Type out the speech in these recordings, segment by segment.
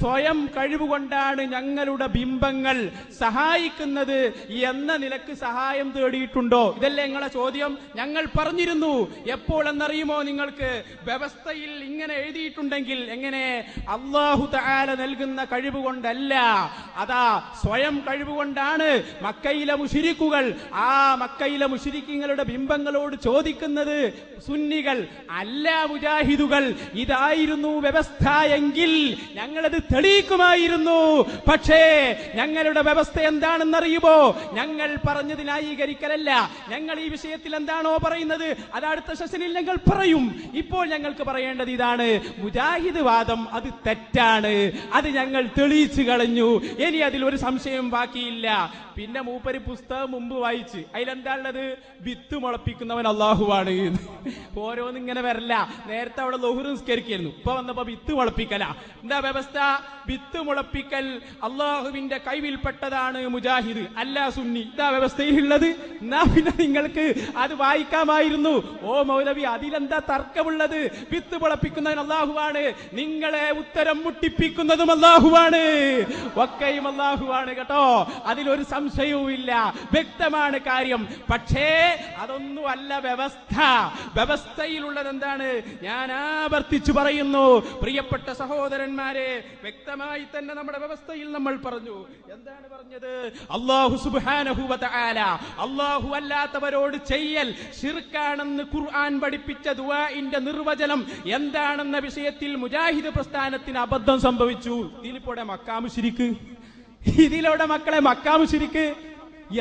സ്വയം കഴിവുകൊണ്ടാണ് ഞങ്ങളുടെ ബിംബങ്ങൾ സഹായിക്കുന്നത് എന്ന നിലക്ക് സഹായം തേടിയിട്ടുണ്ടോ? ഇതല്ലേ നിങ്ങളെ ചോദ്യം? ഞങ്ങൾ പറഞ്ഞിരുന്നു. എപ്പോൾ എന്നറിയുമോ നിങ്ങൾക്ക്? വ്യവസ്ഥയിൽ ഇങ്ങനെ എഴുതിയിട്ടുണ്ടെങ്കിൽ എങ്ങനെ? അല്ലാഹു തആല നൽകുന്ന കഴിവ് കൊണ്ടല്ല, അതാ സ്വയം കഴിവുകൊണ്ടാണ്. മക്കയിലെ മുശ്രിക്കുകൾ, ആ മക്കയിലെ മുശ്രിക്കുകളുടെ ബിംബങ്ങളോട് ചോദിക്കുന്നത് സുന്നികൾ അല്ല മുജാഹിദുകൾ. ഇതായിരുന്നു വ്യവസ്ഥ എങ്കിൽ ഞങ്ങളത് തെളിയിക്കുമായിരുന്നു. പക്ഷേ ഞങ്ങളുടെ വ്യവസ്ഥ എന്താണെന്നറിയുമോ? ഞങ്ങൾ പറഞ്ഞത് ന്യായീകരിക്കലല്ല. ഞങ്ങൾ ഈ വിഷയത്തിൽ എന്താണോ പറയുന്നത് അത് അടുത്ത സെഷനിൽ ഞങ്ങൾ പറയും. ഇപ്പോൾ ഞങ്ങൾക്ക് പറയേണ്ടത് ഇതാണ്: മുജാഹിദ് വാദം അത് തെറ്റാണ്. അത് ഞങ്ങൾ തെളിയിച്ചു കളഞ്ഞു. ഇനി അതിൽ ഒരു സംശയം ബാക്കിയില്ല. പിന്നെ മൂപ്പര് പുസ്തകം മുമ്പ് വായിച്ച് അതിലെന്താ ഉള്ളത്? വിത്ത് മുളപ്പിക്കുന്നവൻ അള്ളാഹുവാണ്. ഓരോന്നിങ്ങനെ വരല്ല. നേരത്തെ അവിടെ ളുഹ്ർ നിസ്കരിക്കായിരുന്നു, ഇപ്പൊ വന്നപ്പോ വിത്ത് മുളപ്പിക്കല. എന്താ വ്യവസ്ഥ? വിത്ത് മുളപ്പിക്കൽ അള്ളാഹുവിന്റെ കൈവിൽപ്പെട്ടതാണ് മുജാഹിദ്, അല്ല സുന്നി. ഇതാ വ്യവസ്ഥയിലുള്ളത്. എന്നാ പിന്നെ നിങ്ങൾക്ക് അത് വായിക്കാമായിരുന്നു. ഓ മൗലവി, അതിലെന്താ തർക്കമുള്ളത്? വിത്ത് മുളപ്പിക്കുന്നവൻ അള്ളാഹുവാണ്, നിങ്ങളെ ഉത്തരം മുട്ടിപ്പിക്കുന്നതും അള്ളാഹുവാണ്, ഒക്കെയും അള്ളാഹുവാണ് കേട്ടോ. അതിലൊരു സംശയവുമില്ല. വ്യക്തമാണ് കാര്യം. പക്ഷേ അതൊന്നും അല്ല വ്യവസ്ഥ. വ്യവസ്ഥയിലുള്ളത് എന്താണ്? ഞാൻ ആവർത്തിച്ചു പറയുന്നു പ്രിയപ്പെട്ട സഹോദരന്മാരെ, വ്യക്തമായി തന്നെ നമ്മുടെ വ്യവസ്ഥയിൽ നമ്മൾ പറഞ്ഞു. എന്താണ് പറഞ്ഞത്? അല്ലാഹു സുബ്ഹാനഹു വ തആല അല്ലാഹു അല്ലാത്തവരോട് ചെയ്യൽ ശിർക്കാണെന്ന് ഖുർആൻ പഠിപ്പിച്ച ദുആഇന്റെ നിർവചനം എന്താണെന്ന വിഷയത്തിൽ മുജാഹിദ് പ്രസ്ഥാനത്തിന് അബദ്ധം സംഭവിച്ചു. ഇതിലിപ്പോടെ മക്കാ മുശ്രിക്ക്, ഇതിലൂടെ മക്കളെ മക്കാ മുശ്രിക്ക്.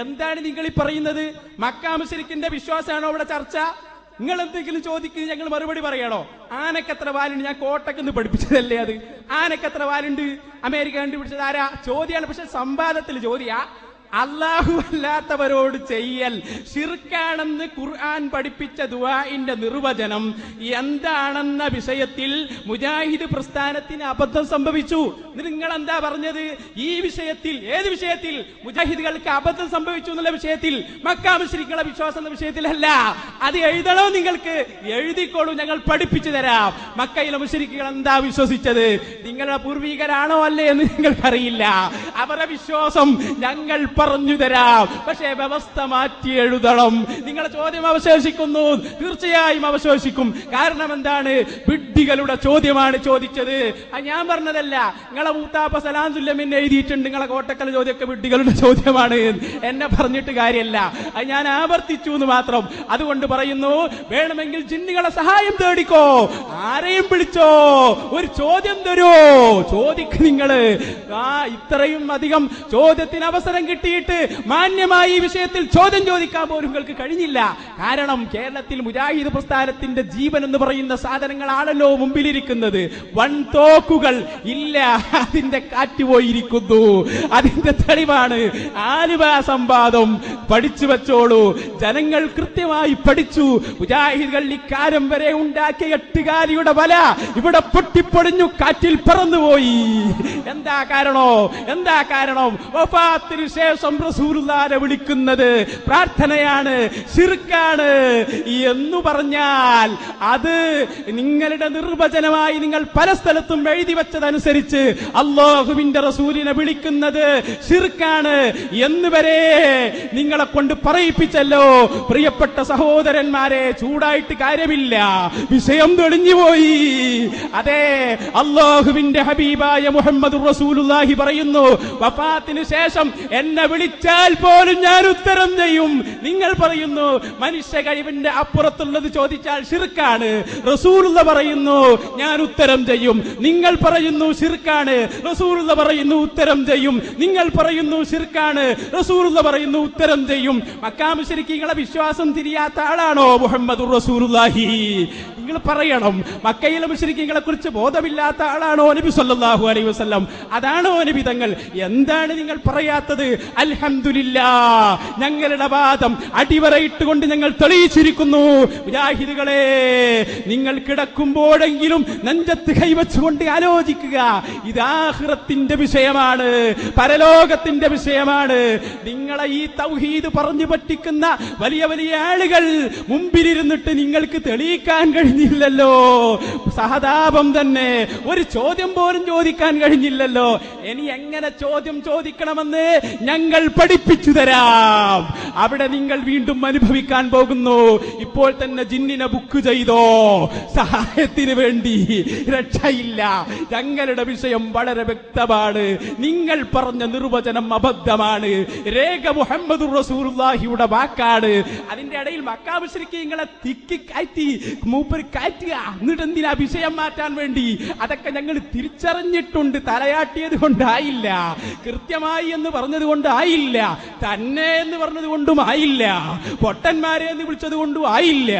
എന്താണ് നിങ്ങൾ ഈ പറയുന്നത്? മക്കാ മുശ്രിക്കിന്റെ വിശ്വാസമാണോ ഇവിടെ ചർച്ച? നിങ്ങൾ എന്തെങ്കിലും ചോദിക്കുന്നത് ഞങ്ങൾ മറുപടി പറയണോ? ആനക്കെത്ര വാലുണ്ട്? ഞാൻ കോട്ടക്കെന്ന് പഠിപ്പിച്ചതല്ലേ അത്. ആനക്കെത്ര വാലുണ്ട്? അമേരിക്ക കണ്ടുപിടിച്ചത് ആരാ? ചോദ്യമാണ്. പക്ഷെ സംവാദത്തിൽ ചോദ്യാ അല്ലാഹു അല്ലാത്തവരോട് ചെയ്യൽ ശിർക്കാണെന്ന് ഖുർആൻ പഠിപ്പിച്ച ദുആഇന്റെ നിർവചനം എന്താണെന്ന വിഷയത്തിൽ മുജാഹിദ് പ്രസ്ഥാനത്തിന് അബദ്ധം സംഭവിച്ചു. നിങ്ങൾ എന്താ പറഞ്ഞത്? ഈ വിഷയത്തിൽ, ഏത് വിഷയത്തിൽ? മുജാഹിദുകൾക്ക് അബദ്ധം സംഭവിച്ചു എന്നുള്ള വിഷയത്തിൽ, മക്കാ മുശ്രിക്കുകളുടെ വിശ്വാസം എന്ന വിഷയത്തിലല്ല. അത് എഴുതണോ? നിങ്ങൾക്ക് എഴുതിക്കോളൂ, ഞങ്ങൾ പഠിപ്പിച്ചു തരാം. മക്കയിലെ മുശ്രിക്കുകൾ എന്താ വിശ്വസിച്ചത്? നിങ്ങളുടെ പൂർവികരാണോ അല്ലേ എന്ന് നിങ്ങൾക്കറിയില്ല. അവരുടെ വിശ്വാസം ഞങ്ങൾ പറഞ്ഞു തരാം. പക്ഷേ വ്യവസ്ഥ മാറ്റി എഴുതണം. നിങ്ങളുടെ ചോദ്യം അവശേഷിക്കുന്നു, തീർച്ചയായും അവശേഷിക്കും. കാരണം എന്താണ്? വിഡ്ഢികളുടെ ചോദ്യമാണ് ചോദിച്ചത്. ഞാൻ പറഞ്ഞതല്ല. നിങ്ങളെ മൂത്താപ്പ സലാംസുല്ലമിൻ എഴുതിയിട്ടുണ്ട് നിങ്ങളെ കോട്ടക്കൽ ചോദ്യമൊക്കെ വിഡ്ഢികളുടെ ചോദ്യമാണ്. എന്നെ പറഞ്ഞിട്ട് കാര്യമല്ല. അത് ഞാൻ ആവർത്തിച്ചു എന്ന് മാത്രം. അതുകൊണ്ട് പറയുന്നു, വേണമെങ്കിൽ ജിന്നുകളെ സഹായം തേടിക്കോ, ആരെയും വിളിച്ചോ, ഒരു ചോദ്യം തരൂ, ചോദിക്ക് നിങ്ങള്. ഇത്രയും അധികം ചോദ്യത്തിന് അവസരം കിട്ടിയിട്ട് മാന്യമായി ഈ വിഷയത്തിൽ ചോദ്യം ചോദിക്കാൻ പോലും നിങ്ങൾക്ക് കഴിഞ്ഞില്ല. കാരണം കേരളത്തിൽ മുജാഹിദ് പ്രസ്ഥാനത്തിന്റെ ജീവൻ എന്ന് പറയുന്ന സാധനങ്ങളാണല്ലോ മുമ്പിലിരിക്കുന്നത്. വൻതോക്കുകൾ ഇല്ല, അതിന്റെ കാറ്റുപോയിരിക്കുന്നു. അതിന്റെ തെളിവാണ് ആലുവ സംവാദം. പഠിച്ചു വെച്ചോളൂ. ജനങ്ങൾ കൃത്യമായി പഠിച്ചു. മുജാഹിദുകൾ ഇക്കാലം വരെ ഉണ്ടാക്കിയ എട്ടുകാലിയുടെ വല ഇവിടെ പൊട്ടിപ്പൊടിഞ്ഞു, കാറ്റിൽ പറന്നുപോയി. എന്താ കാരണോ? എന്താ കാരണം? വഫാത്തിന് ശേഷം റസൂലുള്ളാഹിനെ വിളിക്കുന്നത് പ്രാർത്ഥനയാണ്, ശിർക്കാണ് എന്ന് പറഞ്ഞാൽ അത് നിങ്ങളുടെ നിർവചനമായി നിങ്ങൾ പല സ്ഥലത്തും എഴുതി വെച്ചതനുസരിച്ച് അല്ലാഹുവിന്റെ റസൂലിനെ വിളിക്കുന്നത് ശിർക്കാണ് എന്ന് വരെ നിങ്ങളെ കൊണ്ട് പറയിപ്പിച്ചല്ലോ. പ്രിയപ്പെട്ട സഹോദരന്മാരെ, ചൂടായിട്ട് കാര്യമില്ല, വിഷയം തെളിഞ്ഞുപോയി. അതെ, അല്ലാഹുവിന്റെ ഹബീബായ മുഹമ്മദുർ റസൂലുള്ളാഹി പറയുന്നു, വഫാത്തിന് ശേഷം എന്നെ വിളിച്ചാൽ പോലും ഞാൻ ഉത്തരം ചെയ്യും. നിങ്ങൾ പറയുന്നു മനുഷ്യ കഴിവിന്റെ അപ്പുറത്തുള്ളത് ചോദിച്ചാൽ ശിർക്കാണ്. റസൂലുള്ള പറയുന്നു ഞാൻ ഉത്തരം ചെയ്യും. നിങ്ങൾ പറയുന്നു ശിർക്കാണ്. റസൂലുള്ള പറയുന്നു ഉത്തരം ചെയ്യും. നിങ്ങൾ പറയുന്നു ശിർക്കാണ്. റസൂലുള്ള പറയുന്നു ഉത്തരം ചെയ്യും. മക്കാ മുശ്രിക്കുകളെ വിശ്വാസം തിരിയാത്ത ആളാണോ മുഹമ്മദുർ റസൂലുള്ളാഹി? നിങ്ങൾ പറയണം. മക്കയിലെ മുശ്രിക്കുകളെ കുറിച്ച് ബോധമില്ലാത്ത ആളാണോ നബി സല്ലല്ലാഹു അലൈഹി വസല്ലം? അതാണോ നബി തങ്ങൾ? എന്താണ് നിങ്ങൾ പറയാത്തത്? അൽഹംദുലില്ലാഹ്, ഞങ്ങളുടെ വാദം അടിവരയിട്ടുകൊണ്ട് ഞങ്ങൾ തെളിയിച്ചിരിക്കുന്നു. മുജാഹിദുകളെ, നിങ്ങൾ കിടക്കുമ്പോഴെങ്കിലും നെഞ്ചത്ത് കൈവച്ചുകൊണ്ട് ആലോചിക്കുക. ഇത് ആഖിറത്തിന്റെ വിഷയമാണ്, പരലോകത്തിന്റെ വിഷയമാണ്. നിങ്ങളെ ഈ തൗഹീദ് പറഞ്ഞു പറ്റിക്കുന്ന വലിയ വലിയ ആളുകൾ മുമ്പിലിരുന്നിട്ട് നിങ്ങൾക്ക് തെളിയിക്കാൻ കഴിഞ്ഞില്ലല്ലോ. സഹതാപം തന്നെ. ഒരു ചോദ്യം പോലും ചോദിക്കാൻ കഴിഞ്ഞില്ലല്ലോ. ഇനി എങ്ങനെ ചോദ്യം ചോദിക്കണമെന്ന് ഞങ്ങൾ പഠിപ്പിച്ചു തരാം. അവിടെ നിങ്ങൾ വീണ്ടും അനുഭവിക്കാൻ പോകുന്നു. ഇപ്പോൾ തന്നെ ജിന്നിനെ ബുക്ക് ചെയ്തോ, സഹായത്തിന് വേണ്ടി. രക്ഷയില്ല. ഞങ്ങളുടെ വിഷയം വളരെ വ്യക്തമാണ്. നിങ്ങൾ പറഞ്ഞ നിർവചനം അബദ്ധമാണ്. രേഖ മുഹമ്മദുർ റസൂലുള്ളാഹിയുടെ വാക്കാണ്. അതിന്റെ ഇടയിൽ മക്കാ മുശ്രിക്കീങ്ങളെ തിക്കി കയറ്റി മൂപ്പര് കയറ്റുക. എന്നിട്ട് എന്തിനാ വിഷയം മാറ്റാൻ വേണ്ടി? അതൊക്കെ ഞങ്ങൾ തിരിച്ചറിഞ്ഞിട്ടുണ്ട്. തലയാട്ടിയത് കൊണ്ടായില്ല, കൃത്യമായി എന്ന് പറഞ്ഞത് കൊണ്ടായില്ല, തന്നെ എന്ന് പറഞ്ഞത് കൊണ്ടും ആയില്ല, പൊട്ടന്മാരെ എന്ന് വിളിച്ചത് കൊണ്ടും ആയില്ല.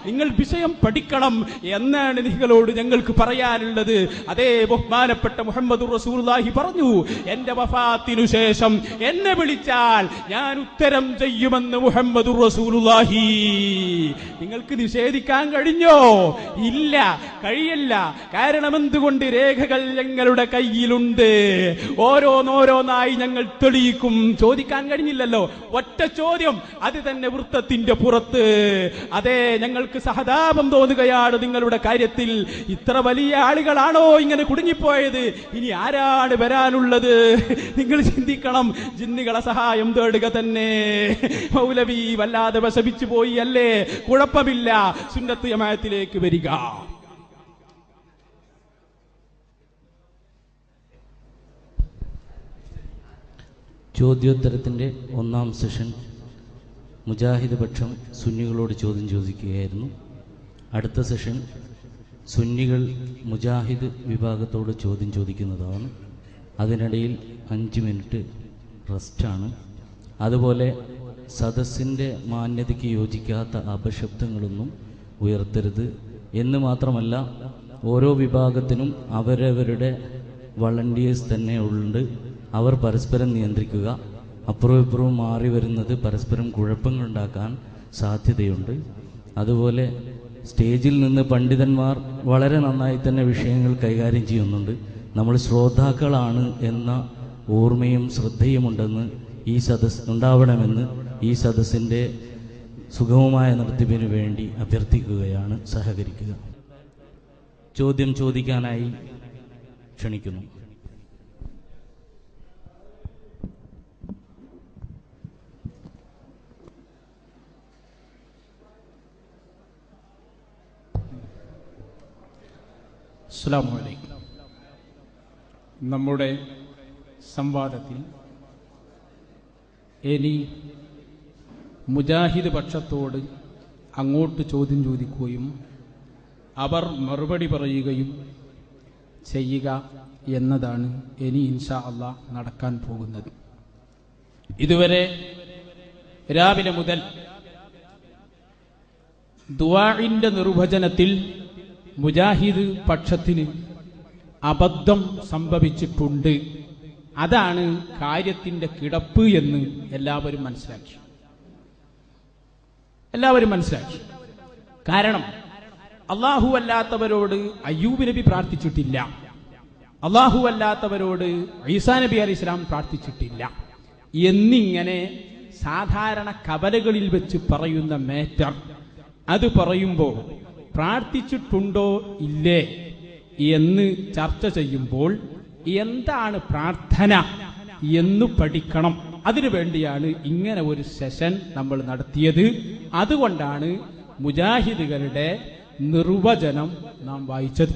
നിങ്ങൾ വിഷയം പഠിക്കണം എന്നാണ് നിങ്ങളോട് ഞങ്ങൾക്ക് പറയാനുള്ളത്. അതേ ബഹുമാനപ്പെട്ട മുഹമ്മദുർ റസൂലുള്ളാഹി പറഞ്ഞു, എന്റെ വഫാത്തിനു ശേഷം എന്നെ വിളിച്ചാൽ ഞാൻ ഉത്തരം ചെയ്യുമെന്ന് മുഹമ്മദുർ റസൂലുള്ളാഹി. നിങ്ങൾക്ക് നിഷേധിക്കാൻ കഴിഞ്ഞോ? ഇല്ല, കഴിയില്ല. കാരണം എന്തുകൊണ്ട്? രേഖകൾ ഞങ്ങളുടെ കയ്യിലുണ്ട്. ഓരോന്നോരോന്നായി ഞങ്ങൾ തെളിയിക്കും. ചോദിക്കാൻ കഴിഞ്ഞില്ലല്ലോ. ഒറ്റ ചോദ്യം, അത് തന്നെ വൃത്തത്തിന്റെ പുറത്ത്. അതെ, ഞങ്ങൾക്ക് സഹതാപം തോന്നുകയാണ് നിങ്ങളുടെ കാര്യത്തിൽ. ഇത്ര വലിയ ആളുകളാണോ ഇങ്ങനെ കുടുങ്ങിപ്പോയത്? ഇനി ആരാണ് വരാനുള്ളത്? നിങ്ങൾ ചിന്തിക്കണം. ജിന്നുകളെ സഹായം തേടുക തന്നെ. മൗലവി വല്ലാതെ വശപിച്ചു പോയി അല്ലേ? കുഴപ്പമില്ല, സുന്നത്ത് ജമാഅത്തിലേക്ക് വരിക. ചോദ്യോത്തരത്തിൻ്റെ ഒന്നാം സെഷൻ മുജാഹിദ് പക്ഷം സുന്നികളോട് ചോദ്യം ചോദിക്കുകയായിരുന്നു. അടുത്ത സെഷൻ സുന്നികൾ മുജാഹിദ് വിഭാഗത്തോട് ചോദ്യം ചോദിക്കുന്നതാണ്. അതിനിടയിൽ 5 മിനിറ്റ് റെസ്റ്റാണ്. അതുപോലെ സദസ്സിൻ്റെ മാന്യതയ്ക്ക് യോജിക്കാത്ത അപശബ്ദങ്ങളൊന്നും ഉയർത്തരുത് എന്ന് മാത്രമല്ല, ഓരോ വിഭാഗത്തിനും അവരവരുടെ വളണ്ടിയേഴ്സ് തന്നെ ഉണ്ട്. അവർ പരസ്പരം നിയന്ത്രിക്കുക. അപ്പുറവും ഇപ്പുറവും മാറി വരുന്നത് പരസ്പരം കുഴപ്പങ്ങളുണ്ടാക്കാൻ സാധ്യതയുണ്ട്. അതുപോലെ സ്റ്റേജിൽ നിന്ന് പണ്ഡിതന്മാർ വളരെ നന്നായി തന്നെ വിഷയങ്ങൾ കൈകാര്യം ചെയ്യുന്നുണ്ട്. നമ്മൾ ശ്രോതാക്കളാണ് എന്ന ഓർമ്മയും ശ്രദ്ധയുമുണ്ടെന്ന് ഈ സദസ്സ് ഉണ്ടാവണമെന്ന് ഈ സദസ്സിൻ്റെ സുഗമമായ നടത്തിപ്പിന് വേണ്ടി അഭ്യർത്ഥിക്കുകയാണ്. സഹകരിക്കുക. ചോദ്യം ചോദിക്കാനായി ക്ഷണിക്കുന്നു. അസ്സലാമു അലൈക്കും. നമ്മുടെ സംവാദത്തിൽ ഇനി മുജാഹിദ് പക്ഷത്തോട് അങ്ങോട്ട് ചോദ്യം ചോദിക്കുകയും അവർ മറുപടി പറയുകയും ചെയ്യുക എന്നതാണ് ഇനി ഇൻഷാ അല്ലാഹ് നടക്കാൻ പോകുന്നത്. ഇതുവരെ രാവിലെ മുതൽ ദുആഇന്റെ നിർവചനത്തിൽ മുജാഹിദ് പക്ഷത്തിന് അബദ്ധം സംഭവിച്ചിട്ടുണ്ട്. അതാണ് കാര്യത്തിന്റെ കിടപ്പ് എന്ന് എല്ലാവരും മനസ്സിലാക്കി. കാരണം അല്ലാഹു അല്ലാത്തവരോട് അയ്യൂബ് നബി പ്രാർത്ഥിച്ചിട്ടില്ല, അല്ലാഹു അല്ലാത്തവരോട് ഈസാ നബി അലൈഹി സ്വലാം പ്രാർത്ഥിച്ചിട്ടില്ല എന്നിങ്ങനെ സാധാരണ കവലകളിൽ വെച്ച് പറയുന്ന മേറ്റർ അത് പറയുമ്പോൾ പ്രാർത്ഥിച്ചിട്ടുണ്ടോ ഇല്ലേ എന്ന് ചർച്ച ചെയ്യുമ്പോൾ എന്താണ് പ്രാർത്ഥന എന്ന് പഠിക്കണം. അതിനുവേണ്ടിയാണ് ഇങ്ങനെ ഒരു സെഷൻ നമ്മൾ നടത്തിയത്. അതുകൊണ്ടാണ് മുജാഹിദുകളുടെ നിർവചനം നാം വായിച്ചത്.